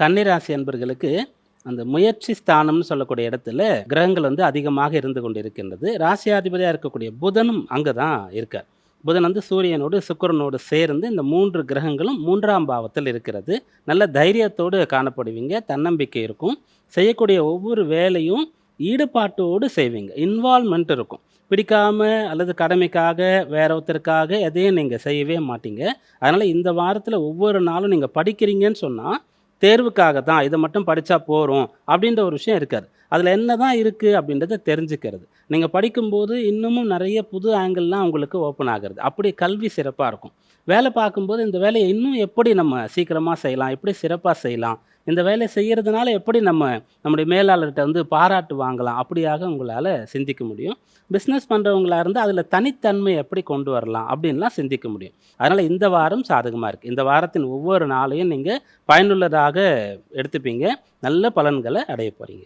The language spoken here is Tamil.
கன்னிராசி அன்பர்களுக்கு அந்த முயற்சி ஸ்தானம்னு சொல்லக்கூடிய இடத்துல கிரகங்கள் அதிகமாக இருந்து கொண்டு இருக்கின்றது. ராசியாதிபதியாக இருக்கக்கூடிய புதனும் அங்கே தான் இருக்கார். புதன் சூரியனோடு சுக்கிரனோடு சேர்ந்து இந்த 3 கிரகங்களும் 3ஆம் பாவத்தில் இருக்கிறது. நல்ல தைரியத்தோடு காணப்படுவீங்க, தன்னம்பிக்கை இருக்கும், செய்யக்கூடிய ஒவ்வொரு வேலையும் ஈடுபாட்டோடு செய்வீங்க, இன்வால்மெண்ட் இருக்கும். பிடிக்காம அல்லது கடமைக்காக வேற ஒருத்தருக்காக எதையும் நீங்கள் செய்யவே மாட்டீங்க. அதனால் இந்த வாரத்தில் ஒவ்வொரு நாளும் நீங்கள் படிக்கிறீங்கன்னு சொன்னால் தேர்வுக்காக தான் இதை மட்டும் படித்தா போகிறோம் அப்படின்ற ஒரு விஷயம் இருக்காது. அதில் என்ன தான் இருக்குது அப்படின்றத தெரிஞ்சுக்கிறது. நீங்கள் படிக்கும்போது இன்னமும் நிறைய புது ஆங்கிள்லாம் உங்களுக்கு ஓப்பன் ஆகிறது. அப்படி கல்வி சிறப்பாக இருக்கும். வேலை பார்க்கும்போது இந்த வேலையை இன்னும் எப்படி நம்ம சீக்கிரமாக செய்யலாம், எப்படி சிறப்பாக செய்யலாம், இந்த வேலையை செய்கிறதுனால எப்படி நம்முடைய மேலாளர்கிட்ட பாராட்டு வாங்கலாம், அப்படியாக உங்களால் சிந்திக்க முடியும். பிஸ்னஸ் பண்ணுறவங்களா இருந்தால் அதில் தனித்தன்மை எப்படி கொண்டு வரலாம் அப்படின்லாம் சிந்திக்க முடியும். அதனால் இந்த வாரம் சாதகமாக இருக்குது. இந்த வாரத்தின் ஒவ்வொரு நாளையும் நீங்கள் பயனுள்ளதாக எடுத்துப்பீங்க. நல்ல பலன்களை அடைய போகிறீங்க.